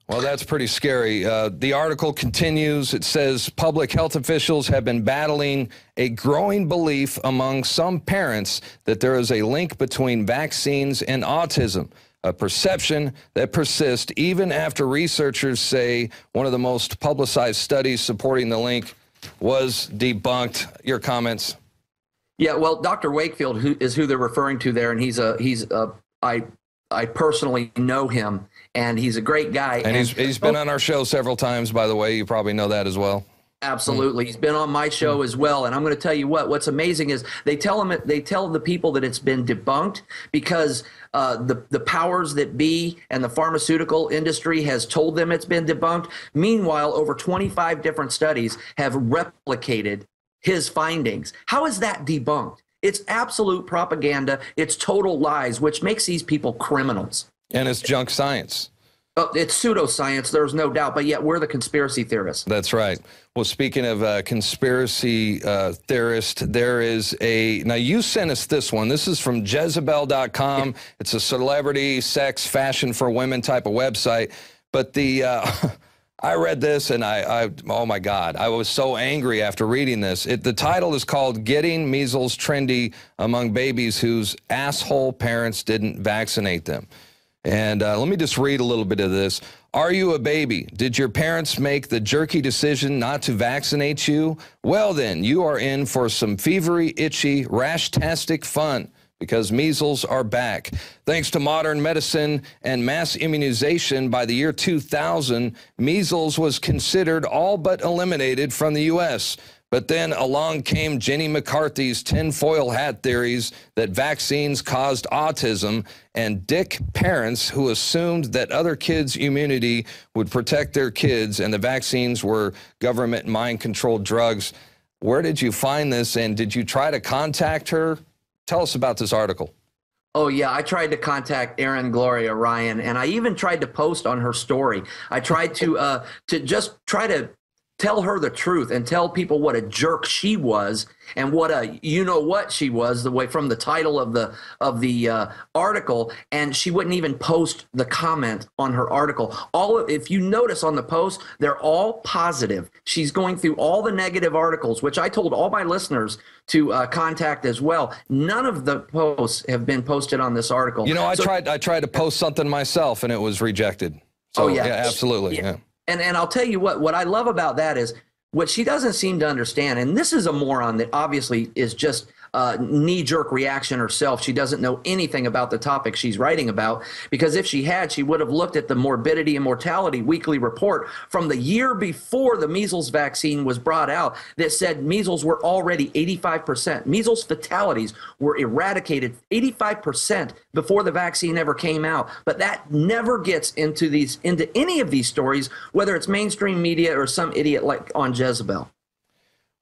Well, that's pretty scary. The article continues. It says public health officials have been battling a growing belief among some parents that there is a link between vaccines and autism, a perception that persists even after researchers say one of the most publicized studies supporting the link was debunked. Your comments? Yeah, well, Dr. Wakefield is who they're referring to there, and I personally know him, and he's a great guy. And he's been on our show several times, by the way. You probably know that as well. Absolutely. He's been on my show as well. And I'm going to tell you what's amazing is they tell the people that it's been debunked because the powers that be and the pharmaceutical industry has told them it's been debunked. Meanwhile, over 25 different studies have replicated his findings. How is that debunked? It's absolute propaganda. It's total lies, which makes these people criminals. And it's junk science. It's pseudoscience, there's no doubt, but yet we're the conspiracy theorists. That's right. Well, speaking of conspiracy theorist, there is now you sent us this one. This is from Jezebel.com. It's a celebrity, sex, fashion for women type of website. But I read this and oh my God, I was so angry after reading this. The title is called Getting Measles Trendy Among Babies Whose Asshole Parents Didn't Vaccinate Them. And let me just read a little bit of this. Are you a baby? Did your parents make the jerky decision not to vaccinate you? Well then, you are in for some fevery, itchy, rash-tastic fun because measles are back. Thanks to modern medicine and mass immunization, by the year 2000, measles was considered all but eliminated from the U.S., but then along came Jenny McCarthy's tinfoil hat theories that vaccines caused autism and dick parents who assumed that other kids' immunity would protect their kids and the vaccines were government mind-controlled drugs. Where did you find this, and did you try to contact her? Tell us about this article. Oh, yeah, I tried to contact Erin Gloria Ryan, and I even tried to post on her story. I tried to just try to tell her the truth and tell people what a jerk she was and what a you-know-what she was, the way from the title of the article, and she wouldn't even post the comment on her article. If you notice on the post, they're all positive. She's going through all the negative articles, which I told all my listeners to contact as well. None of the posts have been posted on this article. You know, I tried to post something myself, and it was rejected. So, yeah, absolutely. Yeah. And I'll tell you what I love about that is what she doesn't seem to understand, and this is a moron that obviously is just knee-jerk reaction herself. She doesn't know anything about the topic she's writing about, because if she had, she would have looked at the Morbidity and Mortality Weekly Report from the year before the measles vaccine was brought out that said measles were already 85%. Measles fatalities were eradicated 85% before the vaccine ever came out. But that never gets into any of these stories, whether it's mainstream media or some idiot like on Jezebel.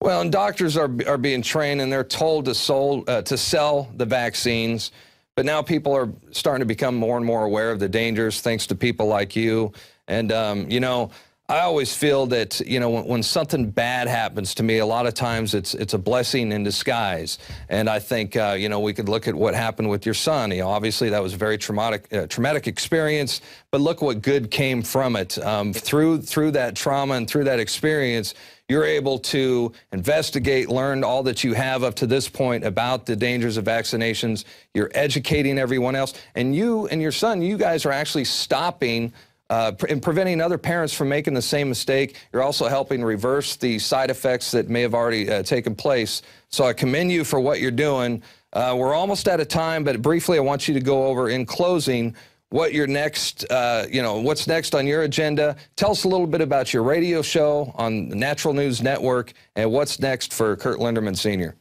Well, and doctors are being trained, and they're told to sell the vaccines. But now people are starting to become more and more aware of the dangers, thanks to people like you. And, you know, I always feel that, you know, when something bad happens to me, a lot of times it's a blessing in disguise. And I think, you know, we could look at what happened with your son. You know, obviously that was a very traumatic experience, but look what good came from it. Through that trauma and through that experience, you're able to investigate, learn all that you have up to this point about the dangers of vaccinations. You're educating everyone else. And you and your son, you guys are actually stopping and preventing other parents from making the same mistake. You're also helping reverse the side effects that may have already taken place. So I commend you for what you're doing. We're almost out of time, but briefly I want you to go over in closing what your next, you know, what's next on your agenda. Tell us a little bit about your radio show on the Natural News Network and what's next for Curt Linderman Sr.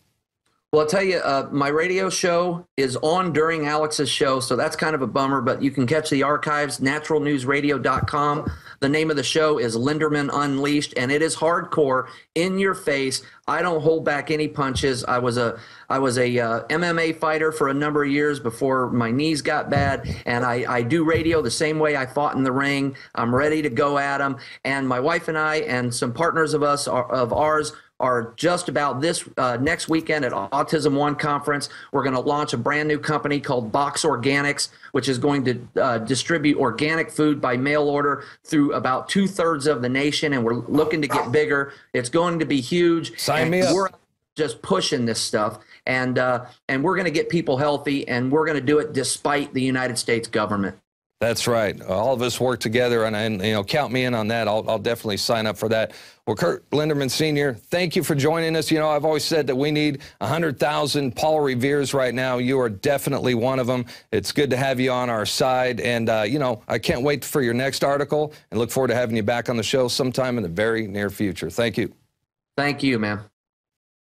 Well, I'll tell you, my radio show is on during Alex's show, so that's kind of a bummer, but you can catch the archives, naturalnewsradio.com. The name of the show is Linderman Unleashed, and it is hardcore, in your face. I don't hold back any punches. I was a MMA fighter for a number of years before my knees got bad, and I do radio the same way I fought in the ring. I'm ready to go at them, and my wife and I and some partners of ours, are just about this next weekend at Autism One conference. We're going to launch a brand new company called Box Organics, which is going to distribute organic food by mail order through about 2/3 of the nation, and we're looking to get bigger. It's going to be huge. Sign me up. We're just pushing this stuff, and we're going to get people healthy, and we're going to do it despite the United States government. That's right. All of us work together, and you know, count me in on that. I'll definitely sign up for that. Well, Curt Linderman Sr., thank you for joining us. You know, I've always said that we need 100,000 Paul Reveres right now. You are definitely one of them. It's good to have you on our side, and you know, I can't wait for your next article, and look forward to having you back on the show sometime in the very near future. Thank you. Thank you, man.